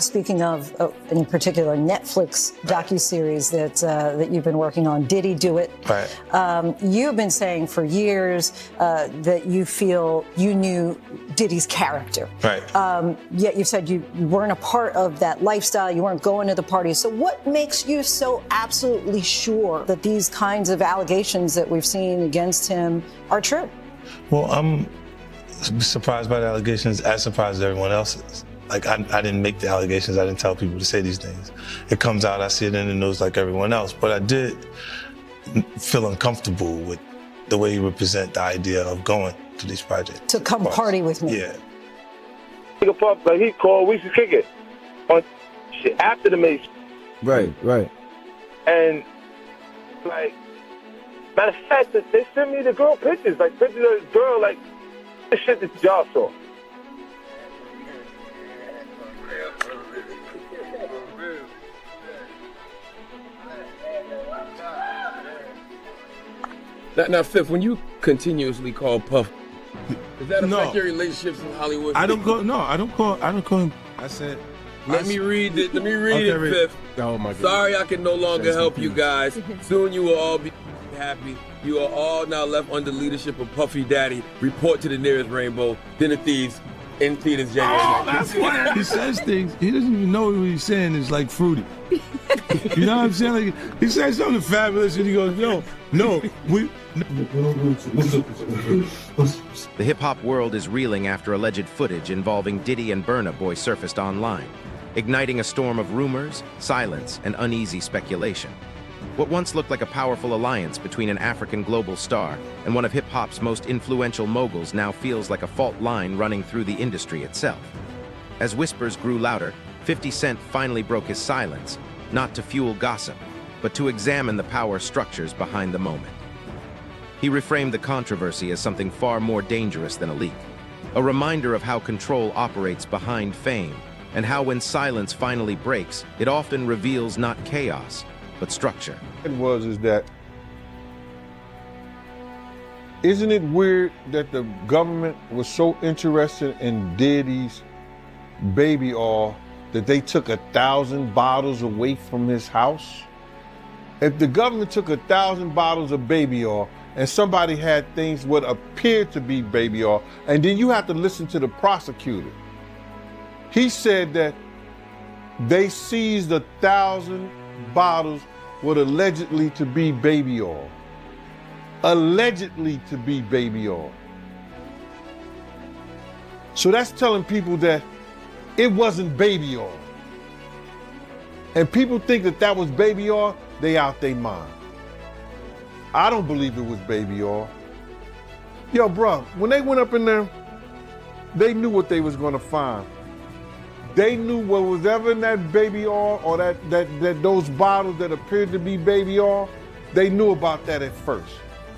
speaking of, in particular, Netflix docuseries that you've been working on, Diddy Do It. Right. You've been saying for years that you feel you knew Diddy's character. Right. Yet you said you weren't a part of that lifestyle, you weren't going to the parties. So what makes you so absolutely sure that these kinds of allegations that we've seen against him are true? Well, I'm surprised by the allegations, as surprised as everyone else is. Like, I didn't make the allegations, I didn't tell people to say these things. It comes out, I see it in the news like everyone else, but I did feel uncomfortable with the way he represent the idea of going to these projects. To come party with me. Yeah. Nigga Puff, like he called, we should kick it on shit after the mace. Right. And like, matter of fact, they sent me the girl pictures, like pictures of this girl, like the shit that y'all saw. Now, Fifth, when you continuously call Puff, does that affect your relationships in Hollywood? I don't call him. I said, Let me read it, Fifth. Oh my God. Sorry I can no longer help you guys. Soon you will all be happy. You are all now left under leadership of Puffy Daddy. Report to the nearest rainbow. Dinner Thieves in theaters January 19th. That's why he says things. He doesn't even know what he's saying is like fruity. You know what I'm saying? Like, he says something fabulous and he goes, we. The hip-hop world is reeling after alleged footage involving Diddy and Burna Boy surfaced online, igniting a storm of rumors, silence, and uneasy speculation. What once looked like a powerful alliance between an African global star and one of hip-hop's most influential moguls now feels like a fault line running through the industry itself. As whispers grew louder, 50 Cent finally broke his silence, not to fuel gossip, but to examine the power structures behind the moment. He reframed the controversy as something far more dangerous than a leak, a reminder of how control operates behind fame, and how when silence finally breaks, it often reveals not chaos, but structure. Isn't it weird that the government was so interested in Diddy's baby oil that they took 1,000 bottles away from his house? If the government took 1,000 bottles of baby oil and somebody had things what appeared to be baby oil, and then you have to listen to the prosecutor. He said that they seized 1,000 bottles what allegedly to be baby oil. Allegedly to be baby oil. So that's telling people that it wasn't baby oil. And people think that that was baby oil, they out their mind. I don't believe it was baby oil. Yo, bro, when they went up in there, they knew what they was gonna find. They knew what was ever in that baby oil or that those bottles that appeared to be baby oil, they knew about that at first.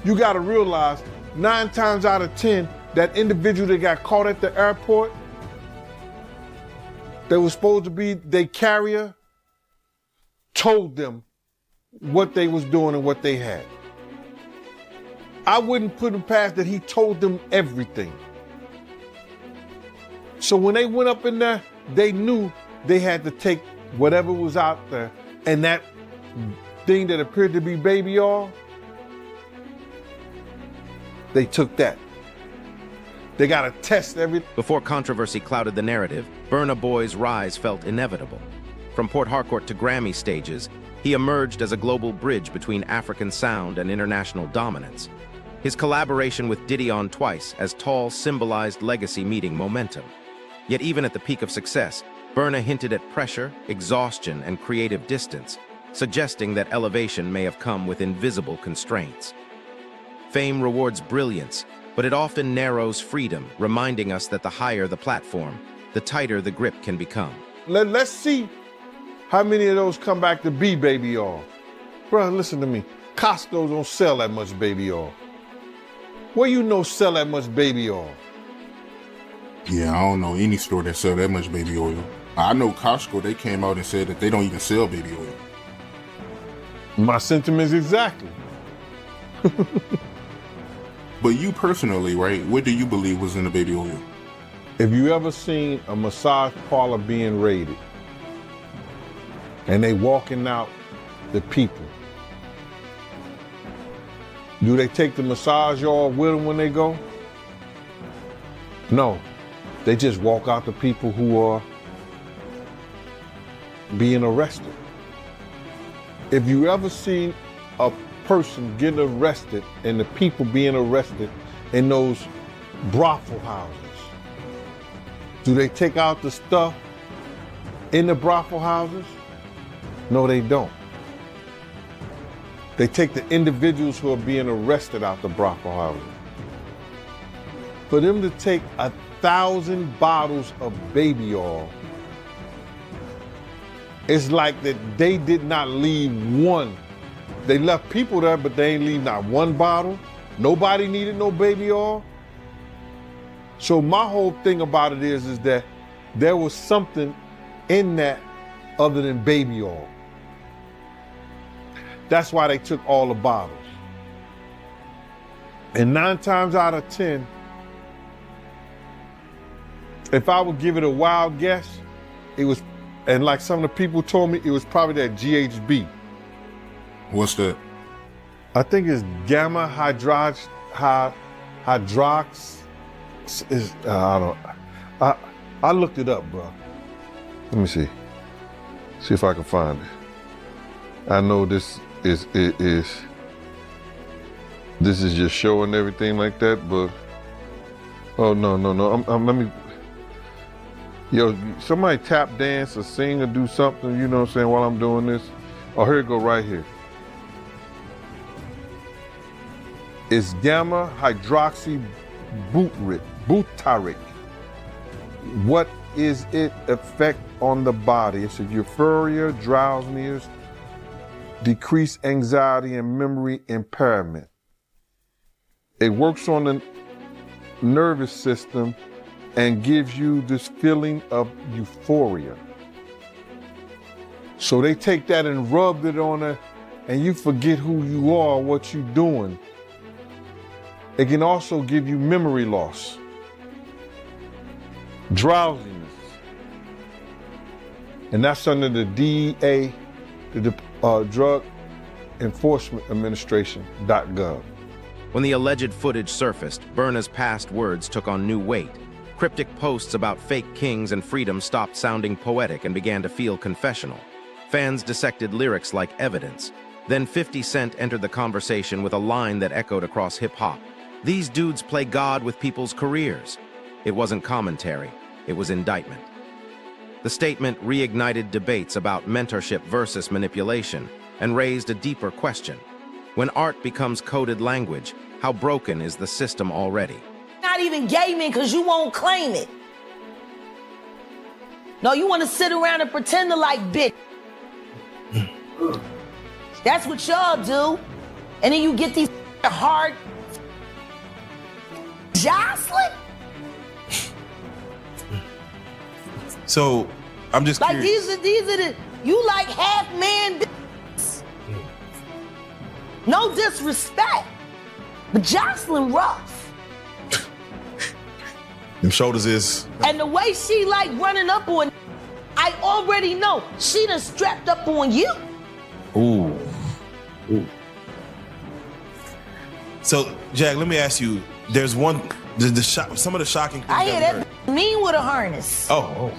You gotta realize 9 times out of 10, that individual that got caught at the airport, that was supposed to be their carrier, told them what they was doing and what they had. I wouldn't put him past that he told them everything. So when they went up in there, they knew they had to take whatever was out there, and that thing that appeared to be baby oil, they took that. They gotta test everything. Before controversy clouded the narrative, Burna Boy's rise felt inevitable. From Port Harcourt to Grammy stages, he emerged as a global bridge between African sound and international dominance. His collaboration with Diddy on Twice as Tall symbolized legacy meeting momentum. Yet even at the peak of success, Burna hinted at pressure, exhaustion, and creative distance, suggesting that elevation may have come with invisible constraints. Fame rewards brilliance, but it often narrows freedom, reminding us that the higher the platform, the tighter the grip can become. Let's see how many of those come back to be baby oil. Bro, listen to me. Costco don't sell that much baby oil. Where you know sell that much baby oil? Yeah, I don't know any store that sell that much baby oil. I know Costco, they came out and said that they don't even sell baby oil. My sentiments exactly. But you personally, right, what do you believe was in the baby oil? If you ever seen a massage parlor being raided, and they walking out the people. Do they take the massage oil with them when they go? No, they just walk out the people who are being arrested. If you ever seen a person getting arrested and the people being arrested in those brothel houses, do they take out the stuff in the brothel houses? No, they don't. They take the individuals who are being arrested out the brothel houses. For them to take 1,000 bottles of baby oil, it's like that they did not leave one. They left people there, but they ain't leave not one bottle. Nobody needed no baby oil. So my whole thing about it is that there was something in that other than baby oil. That's why they took all the bottles. And 9 times out of 10, if I would give it a wild guess, it was, and like some of the people told me, it was probably that GHB. What's that? I think it's gamma hydrox. I looked it up, bro. Let me see. See if I can find it. I know this is just showing everything like that, but oh no. Let me. Yo, somebody tap dance or sing or do something, you know what I'm saying, while I'm doing this. Oh, here it go right here. It's gamma hydroxy butyric. What is it effect on the body? It's a euphoria, drowsiness, decreased anxiety, and memory impairment. It works on the nervous system and gives you this feeling of euphoria. So they take that and rub it on her, and you forget who you are, what you're doing. It can also give you memory loss, drowsiness, and that's under the DEA, the Drug Enforcement Administration.gov. When the alleged footage surfaced, Burna's past words took on new weight. Cryptic posts about fake kings and freedom stopped sounding poetic and began to feel confessional. Fans dissected lyrics like evidence. Then 50 Cent entered the conversation with a line that echoed across hip-hop. These dudes play God with people's careers. It wasn't commentary, it was indictment. The statement reignited debates about mentorship versus manipulation and raised a deeper question. When art becomes coded language, how broken is the system already? Not even gaming because you won't claim it. No, you want to sit around and pretend to like bitch. That's what y'all do. And then you get these hard Jocelyn. So I'm just like curious. these are the you like half man. No disrespect, but Jocelyn rough. Them shoulders is. And the way she like running up on, I already know she done strapped up on you. Ooh. So Jack, let me ask you. There's one. Some of the shocking things. I hear that mean with a harness. Oh.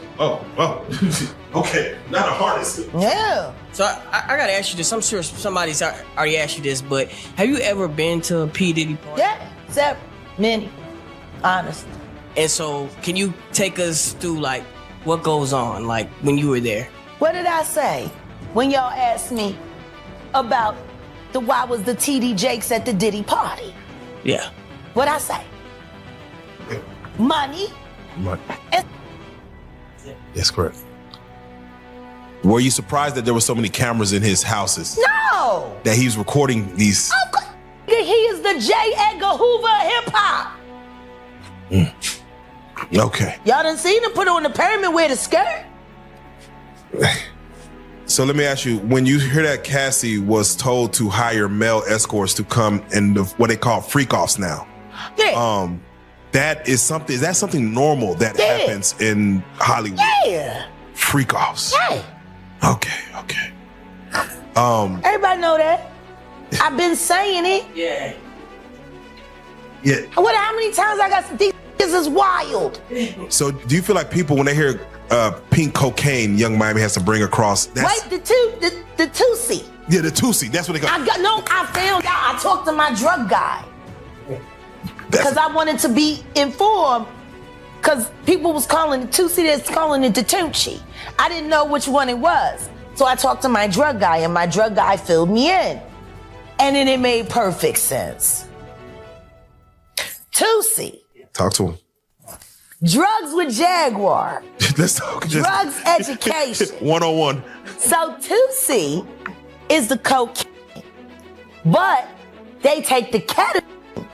Okay, not a harness. Yeah. So I gotta ask you this. I'm sure somebody's already asked you this, but have you ever been to a P. Diddy party? Yeah, several, many, honestly. And so, can you take us through like what goes on, like when you were there? What did I say when y'all asked me about why was the TD Jakes at the Diddy party? Yeah. What'd I say? Money. That's correct. Were you surprised that there were so many cameras in his houses? No. That he was recording these? Of course. He is the J. Edgar Hoover of hip hop. Okay. Y'all done seen him put on the pyramid with a skirt? So let me ask you, when you hear that Cassie was told to hire male escorts to come in what they call freak-offs now. Yeah. Is that something normal that happens in Hollywood? Yeah. Freak-offs. Yeah. Okay. Everybody know that. I've been saying it. Yeah. Yeah. How many times I got these is wild. So do you feel like people, when they hear pink cocaine, Young Miami has to bring across? Wait, the Tusi. Yeah, the Tusi. That's what they call. I found out. I talked to my drug guy because I wanted to be informed. Because people was calling it Tusi, that's calling it the Tunchi. I didn't know which one it was. So I talked to my drug guy, and my drug guy filled me in. And then it made perfect sense. Tusi. Talk to him. Drugs with Jaguar. Let's talk. Drugs education. 101. So Tusi is the cocaine, but they take the ketamine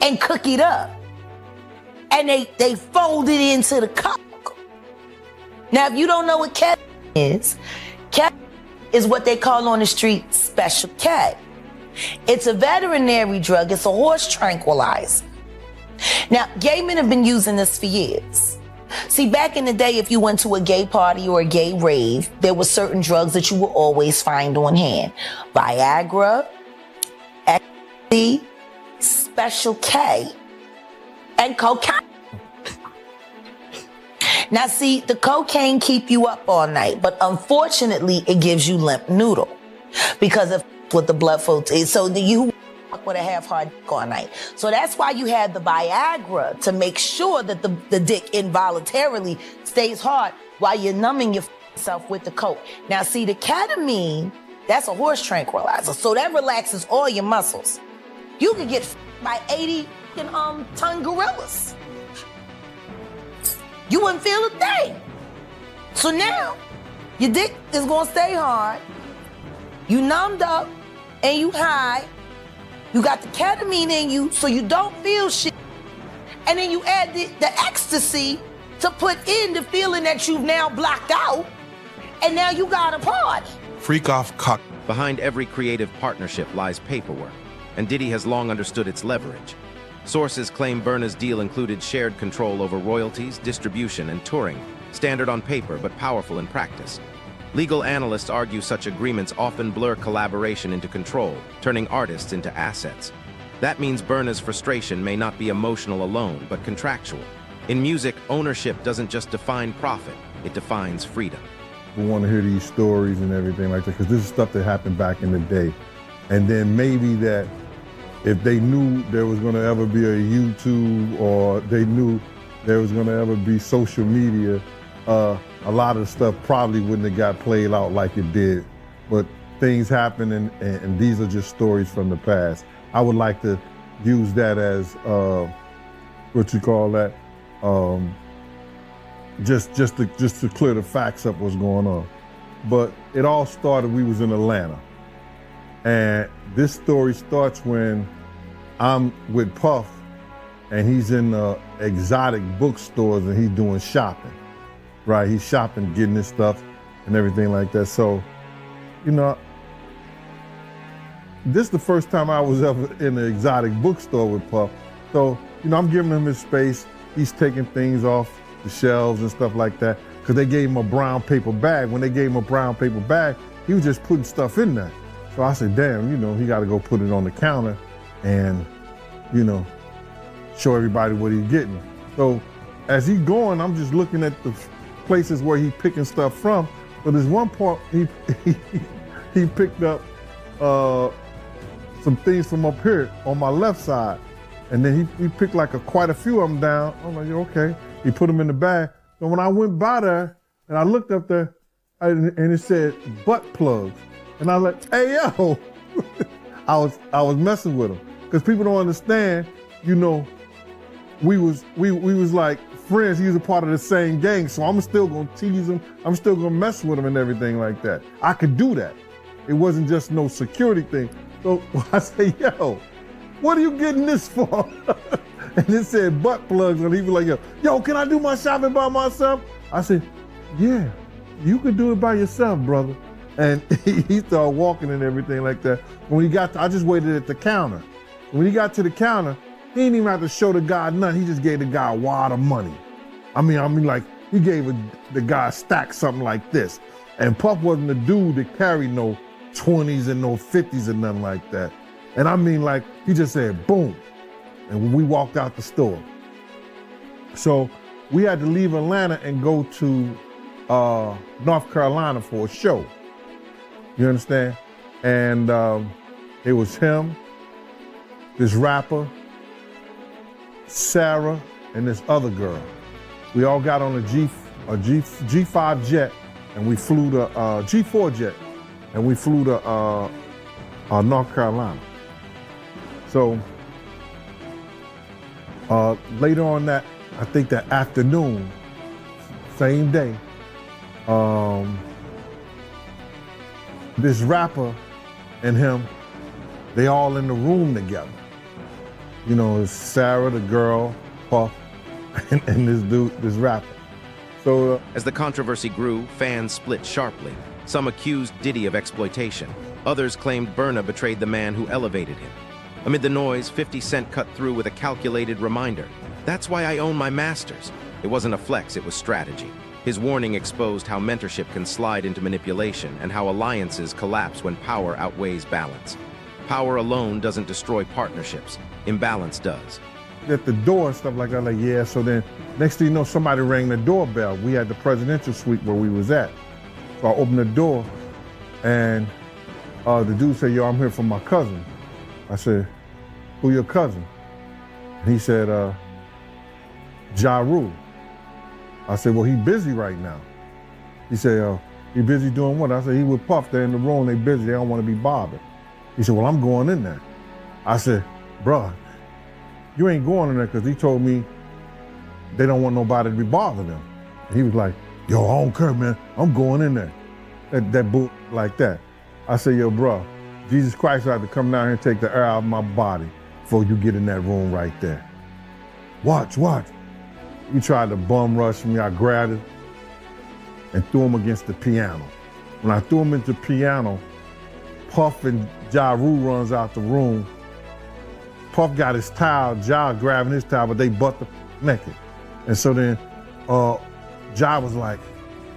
and cook it up. And they fold it into the coke. Now, if you don't know what ketamine is what they call on the street Special K. It's a veterinary drug. It's a horse tranquilizer. Now, gay men have been using this for years. See, back in the day, if you went to a gay party or a gay rave, there were certain drugs that you would always find on hand. Viagra, ecstasy, Special K, and cocaine. Now, see, the cocaine keep you up all night, but unfortunately, it gives you limp noodle because of what the blood flow is. So you with a half-hard dick all night. So that's why you have the Viagra to make sure that the dick involuntarily stays hard while you're numbing yourself with the coke. Now, see, the ketamine, that's a horse tranquilizer, so that relaxes all your muscles. You could get by 80-ton gorillas. You wouldn't feel a thing. So now, your dick is gonna stay hard, you numbed up, and you high. You got the ketamine in you, so you don't feel shit. And then you add the ecstasy to put in the feeling that you've now blocked out, and now you got a party. Freak off cock. Behind every creative partnership lies paperwork, and Diddy has long understood its leverage. Sources claim Burna's deal included shared control over royalties, distribution, and touring, standard on paper but powerful in practice. Legal analysts argue such agreements often blur collaboration into control, turning artists into assets. That means Burna's frustration may not be emotional alone, but contractual. In music, ownership doesn't just define profit, it defines freedom. We want to hear these stories and everything like that, because this is stuff that happened back in the day. And then maybe that if they knew there was going to ever be a YouTube, or they knew there was going to ever be social media, a lot of the stuff probably wouldn't have got played out like it did. But things happen, and these are just stories from the past. I would like to use that as, what you call that, just to clear the facts up what's going on. But it all started, we was in Atlanta. And this story starts when I'm with Puff, and he's in exotic bookstores, and he's doing shopping. Right, he's shopping, getting his stuff and everything like that. So, you know, this is the first time I was ever in an exotic bookstore with Puff. So, you know, I'm giving him his space. He's taking things off the shelves and stuff like that, because they gave him a brown paper bag. When they gave him a brown paper bag, he was just putting stuff in there. So I said, damn, you know, he got to go put it on the counter and, you know, show everybody what he's getting. So as he's going, I'm just looking at the places where he's picking stuff from. But there's one part he picked up some things from up here on my left side. And then he picked like quite a few of them down. I'm like, okay. He put them in the bag. So when I went by there and I looked up there, and it said butt plugs. And I was like, hey, yo. I was messing with him. Because people don't understand, you know, we was like friends. He was a part of the same gang. So I'm still gonna tease him. I'm still gonna mess with him and everything like that. I could do that. It wasn't just no security thing. So I say, yo, what are you getting this for? And it said butt plugs. And he was like, yo, can I do my shopping by myself? I said, yeah, you could do it by yourself, brother. And he started walking and everything like that. When he got I just waited at the counter. When he got to the counter, he didn't even have to show the guy nothing. He just gave the guy a wad of money. I mean, like, he gave the guy a stack, something like this. And Puff wasn't the dude that carried no 20s and no 50s and nothing like that. And I mean, like, he just said, boom. And we walked out the store. So we had to leave Atlanta and go to North Carolina for a show. You understand? And it was him, this rapper, Sarah, and this other girl. We all got on a G5 jet, and we flew to G4 jet, and we flew to North Carolina. So later on that, I think that afternoon, same day, this rapper and him, they all in the room together. You know, it's Sarah, the girl, Puff, and this dude, this rapper. So as the controversy grew, fans split sharply. Some accused Diddy of exploitation. Others claimed Burna betrayed the man who elevated him. Amid the noise, 50 Cent cut through with a calculated reminder. That's why I own my masters. It wasn't a flex, it was strategy. His warning exposed how mentorship can slide into manipulation and how alliances collapse when power outweighs balance. Power alone doesn't destroy partnerships. Imbalance does. At the door and stuff like that, like, yeah, so then next thing you know, somebody rang the doorbell. We had the presidential suite where we was at. So I opened the door and the dude said, yo, I'm here for my cousin. I said, who your cousin? And he said, Ja Rule. I said, well, he busy right now. He said, he busy doing what? I said, he with Puff, they're in the room, they busy, they don't want to be bothered. He said, well, I'm going in there. I said, bruh, you ain't going in there because he told me they don't want nobody to be bothering them. And he was like, yo, I don't care, man, I'm going in there. That boot like that. I said, yo, bruh, Jesus Christ had to come down here and take the air out of my body before you get in that room right there. Watch. He tried to bum rush me. I grabbed him and threw him against the piano. When I threw him into the piano, Puff and Ja Rule runs out the room. Puff got his towel, Ja grabbing his towel, but they butt naked. And so then Ja was like,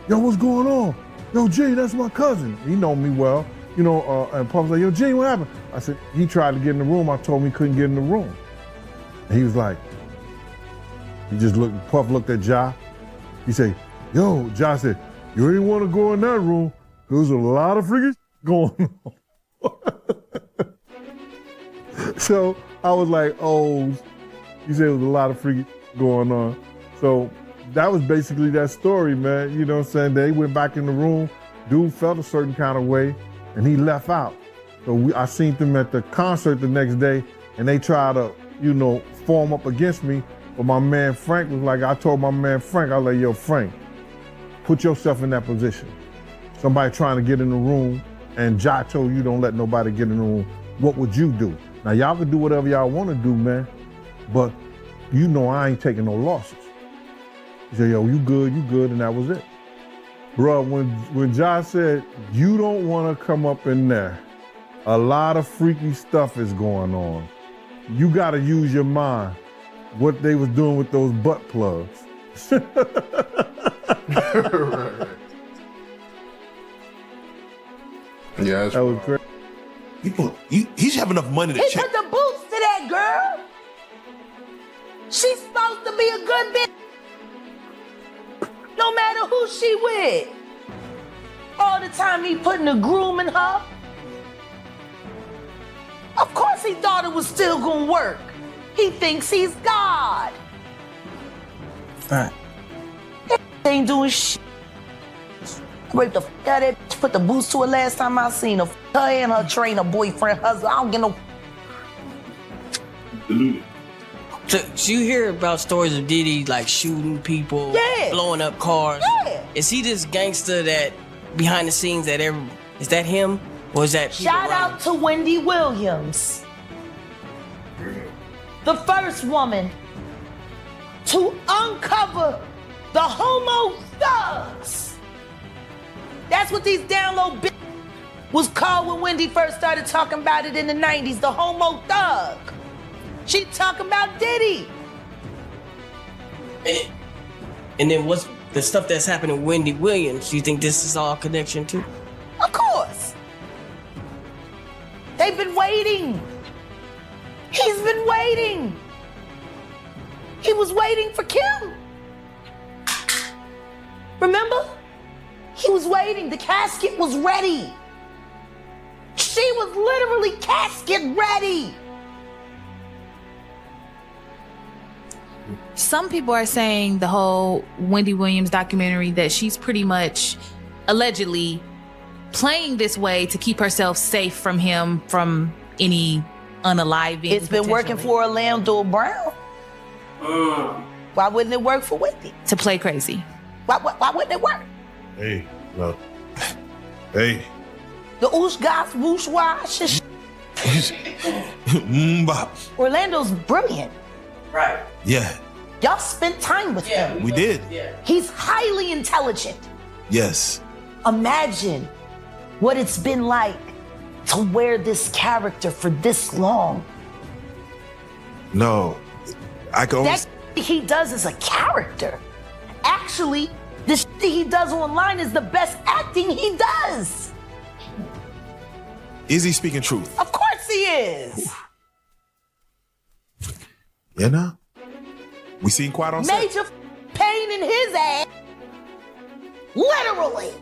yo, what's going on? Yo, G, that's my cousin. He know me well. You know, and Puff was like, yo, G, what happened? I said, he tried to get in the room. I told him he couldn't get in the room. And he was like, he just looked, Puff looked at Ja. He said, yo, Ja said, you ain't want to go in that room. There's a lot of freaking going on. So I was like, oh, he said there was a lot of freaking going on. So that was basically that story, man. You know what I'm saying? They went back in the room. Dude felt a certain kind of way, and he left out. So I seen them at the concert the next day, and they tried to, you know, form up against me. But my man Frank was like, I told my man Frank, I was like, yo, Frank, put yourself in that position. Somebody trying to get in the room, and Ja told you don't let nobody get in the room. What would you do? Now, y'all can do whatever y'all want to do, man, but you know I ain't taking no losses. He said, yo, you good, and that was it. Bruh, when Ja said, you don't want to come up in there, a lot of freaky stuff is going on. You got to use your mind. What they was doing with those butt plugs. Right. Yeah, that was crazy. He should have enough money to He check. put the boots to that girl. She's supposed to be a good bitch. No matter who she with. All the time he putting a groom in her. Of course he thought it was still gonna work. He thinks he's God. Right. He ain't doing shit. Raped the f out of that bitch, put the boots to her last time I seen her. Her and her trainer, boyfriend, husband. I don't get no. So you hear about stories of Diddy like shooting people, Yeah. blowing up cars. Yeah. Is he this gangster that behind the scenes that is that him or is that people Shout around out to Wendy Williams, the first woman to uncover the homo thugs. That's what these down low bitches was called when Wendy first started talking about it in the 90s, the homo thug. She talking about Diddy. And then what's the stuff that's happening with Wendy Williams, you think this is all connection too? Of course. They've been waiting. He's been waiting. He was waiting for Kim. Remember? He was waiting. The casket was ready. She was literally casket ready. Some people are saying the whole Wendy Williams documentary that she's pretty much allegedly playing this way to keep herself safe from him, from any unaliving. It's been working for Orlando Brown. Why wouldn't it work for Wendy? To play crazy. Why wouldn't it work? Hey, look. Hey. The oosh gosh whoosh wash. Orlando's brilliant. Right. Yeah. Y'all spent time with him. We did. He's highly intelligent. Yes. Imagine what it's been like to wear this character for this long. No. I can only... That he does is a character. Actually, the shit he does online is the best acting he does. Is he speaking truth? Of course he is. You know? We seen Quiet on set. Major pain in his ass. Literally.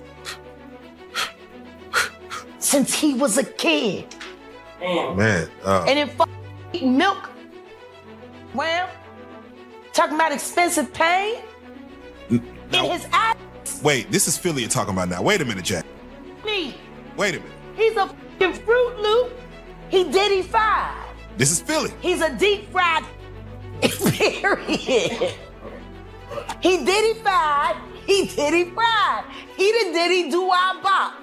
Since he was a kid. Man. And then eating milk. Well, talking about expensive pain. In his ass. Wait, this is Philly you're talking about now. Wait a minute, Jack. Me. Wait a minute. He's a f***ing Fruit Loop. He Diddy fried. This is Philly. He's a deep fried period. He Diddy fried. He Diddy fried. He the Diddy do-I-bop.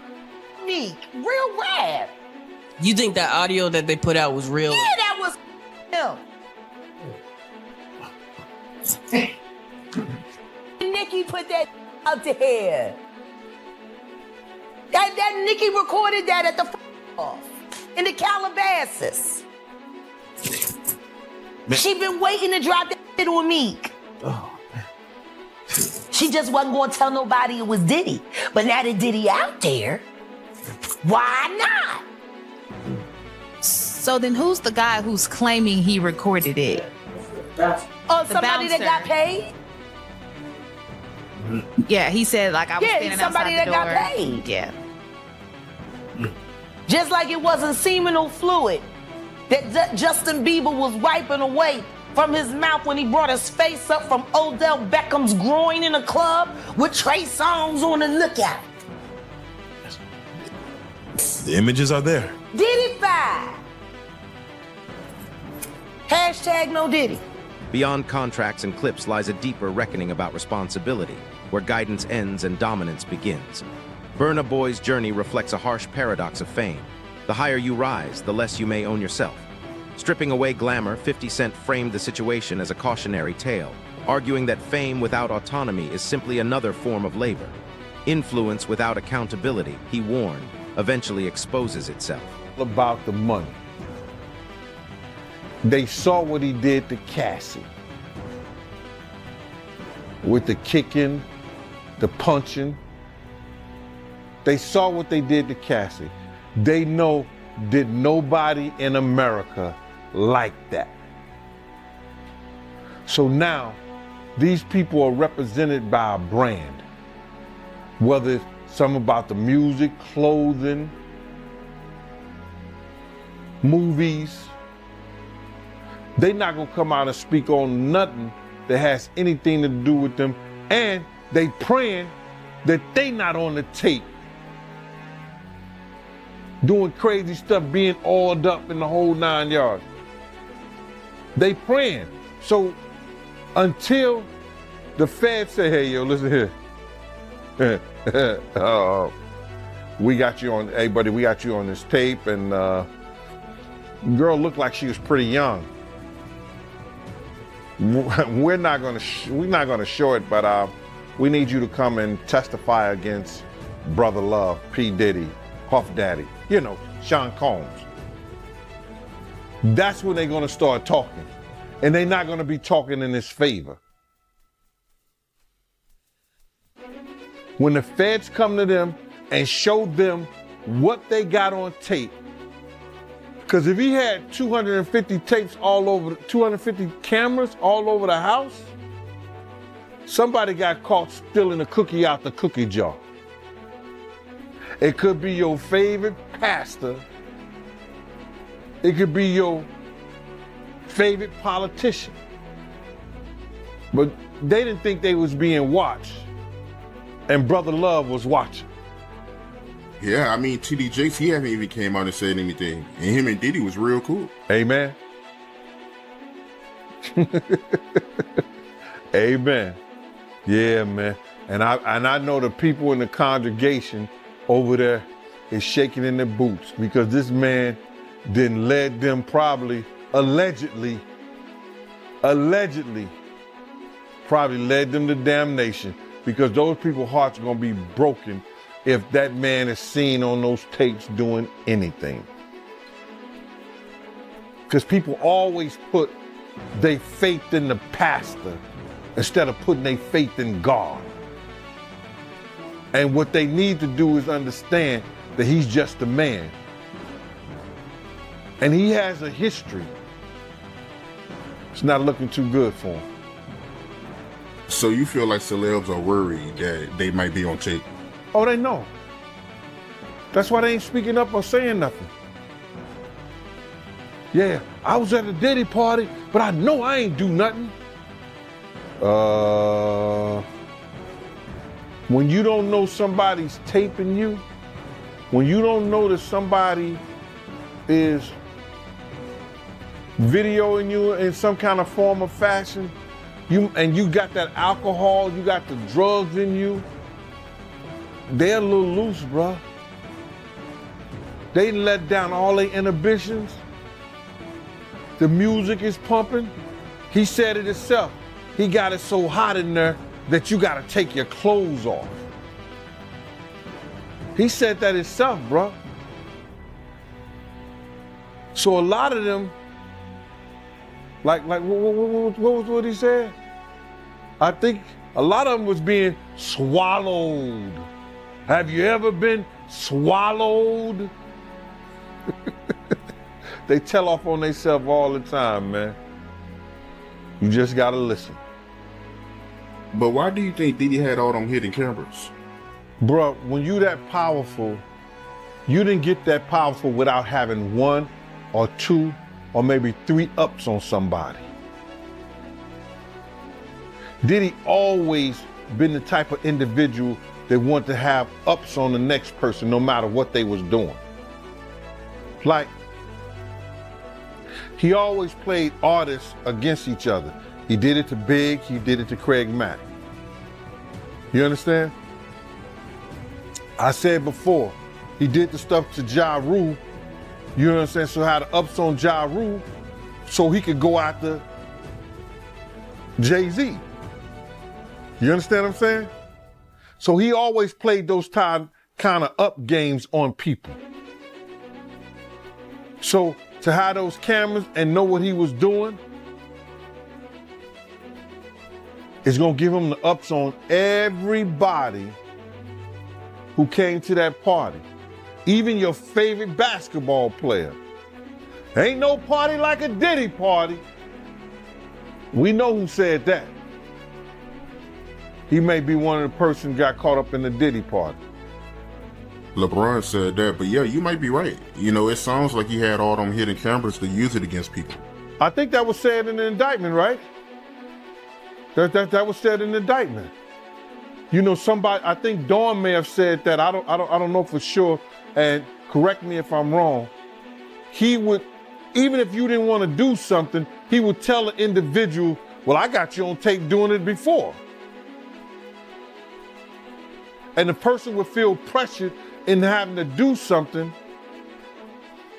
Me. Real rap. You think that audio that they put out was real? Yeah, that was him. Nicki put that out there. That Nicki recorded that at the off in the Calabasas. She been waiting to drop that shit on Meek. Oh, man. She just wasn't gonna tell nobody it was Diddy. But now that Diddy out there, why not? So then who's the guy who's claiming he recorded it? Oh, somebody that got paid? Yeah, he said like I was standing somebody outside the that door. got paid. Yeah. Just like it wasn't seminal fluid that Justin Bieber was wiping away from his mouth when he brought his face up from Odell Beckham's groin in a club with Trey Songz on the lookout. The images are there. Diddy five. Hashtag no Diddy. Beyond contracts and clips lies a deeper reckoning about responsibility, where guidance ends and dominance begins. Burna Boy's journey reflects a harsh paradox of fame. The higher you rise, the less you may own yourself. Stripping away glamour, 50 Cent framed the situation as a cautionary tale, arguing that fame without autonomy is simply another form of labor. Influence without accountability, he warned, eventually exposes itself. About the money. They saw what he did to Cassie. With the kicking, the punching. They saw what they did to Cassie. They know did nobody in America like that. So now, these people are represented by a brand. Whether it's some about the music, clothing, movies. They're not gonna come out and speak on nothing that has anything to do with them. And they praying that they not on the tape doing crazy stuff, being oiled up in the whole 9 yards. They praying. So until the feds say, hey, yo, listen here. We got you on, hey buddy, we got you on this tape, and girl looked like she was pretty young. We're not gonna show it, but we need you to come and testify against Brother Love, P. Diddy, Puff Daddy, you know, Sean Combs. That's when they're gonna start talking. And they're not gonna be talking in his favor. when the feds come to them and show them what they got on tape. Because if he had 250 tapes all over, 250 cameras all over the house, somebody got caught stealing a cookie out the cookie jar. It could be your favorite pastor. It could be your favorite politician. But they didn't think they was being watched. And Brother Love was watching. Yeah, I mean, TD Jakes, he haven't even came out and said anything. And him and Diddy was real cool. Amen. Amen. Yeah, man. And I know the people in the congregation over there is shaking in their boots because this man then led them probably, allegedly led them to damnation because those people's hearts are going to be broken if that man is seen on those tapes doing anything. Because people always put their faith in the pastor instead of putting their faith in God. And what they need to do is understand that he's just a man. And he has a history. It's not looking too good for him. So you feel like celebs are worried that they might be on tape? Oh, they know. That's why they ain't speaking up or saying nothing. Yeah, I was at a Diddy party, but I know I ain't do nothing. When you don't know somebody's taping you, when you don't know that somebody is videoing you in some kind of form or fashion, you got that alcohol, you got the drugs in you, they're a little loose, bruh. They let down all their inhibitions. The music is pumping. He said it himself. He got it so hot in there that you gotta take your clothes off. He said that himself, bruh. So a lot of them, like what he said? I think a lot of them was being swallowed. Have you ever been swallowed? They tell off on themselves all the time, man. You just gotta listen. But why do you think Diddy had all them hidden cameras? Bruh, when you that powerful, you didn't get that powerful without having 1 or 2 or maybe 3 ups on somebody. Diddy always been the type of individual that want to have ups on the next person no matter what they was doing. Like, he always played artists against each other. He did it to Big, he did it to Craig Mack. You understand? I said before, he did the stuff to Ja Rule, you know what I'm saying? So had the ups on Ja Rule so he could go after Jay-Z. You understand what I'm saying? So he always played those kind of up games on people. So to have those cameras and know what he was doing is gonna give him the ups on everybody who came to that party. Even your favorite basketball player. Ain't no party like a Diddy party. We know who said that. He may be one of the persons got caught up in the Diddy party. LeBron said that, but yeah, you might be right. You know, it sounds like he had all them hidden cameras to use it against people. I think that was said in the indictment, right? That was said in the indictment. You know, somebody, I think Dawn may have said that. I don't know for sure, and correct me if I'm wrong. He would, even if you didn't want to do something, he would tell an individual, well, I got you on tape doing it before. And the person would feel pressured in having to do something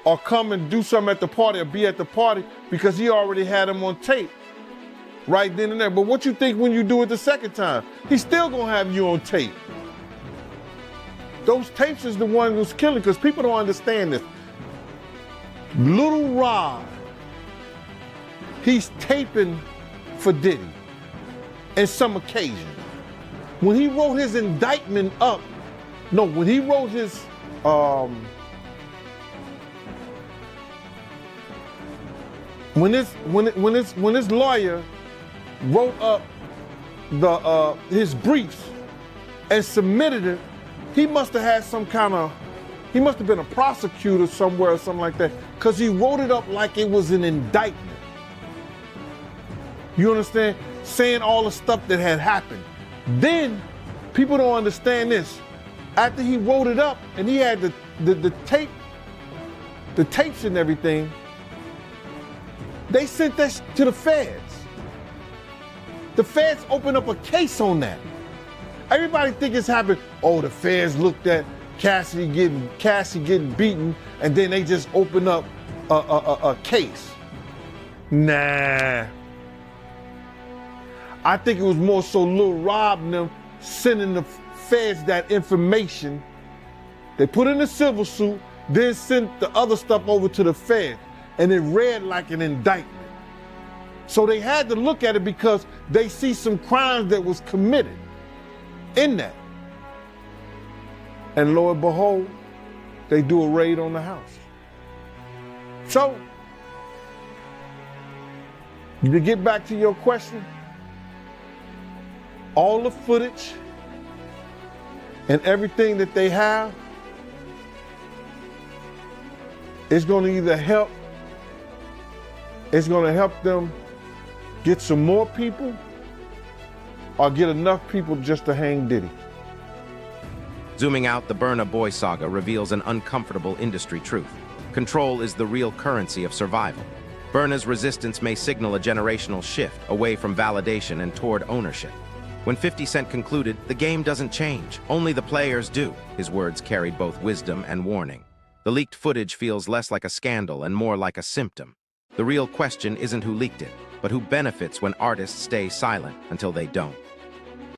or come and do something at the party or be at the party because he already had him on tape right then and there. But what you think when you do it the second time? He's still gonna have you on tape. Those tapes is the one who's killing because people don't understand this. Little Rod, he's taping for Diddy in some occasion. when he wrote his indictment up, no, when he wrote his, when his lawyer wrote up his briefs and submitted it, he must have had some kind of, he must have been a prosecutor somewhere or something like that, because he wrote it up like it was an indictment. You understand? Saying all the stuff that had happened. Then, people don't understand this. After he wrote it up and he had the tapes and everything, they sent that to the feds. The feds opened up a case on that. Everybody think it's happened. Oh, the feds looked at Cassie getting beaten, and then they just opened up a case. Nah. I think it was more so Lil Rob and them sending the feds that information. They put in a civil suit, then sent the other stuff over to the feds, and it read like an indictment. So they had to look at it because they see some crimes that was committed in that. And lo and behold, they do a raid on the house. So, to get back to your question, all the footage and everything that they have is going to either help, it's going to help them get some more people or get enough people just to hang Diddy. Zooming out, the Burna Boy saga reveals an uncomfortable industry truth. Control is the real currency of survival. Burna's resistance may signal a generational shift away from validation and toward ownership. When 50 Cent concluded, the game doesn't change, only the players do. His words carried both wisdom and warning. The leaked footage feels less like a scandal and more like a symptom. The real question isn't who leaked it, but who benefits when artists stay silent until they don't.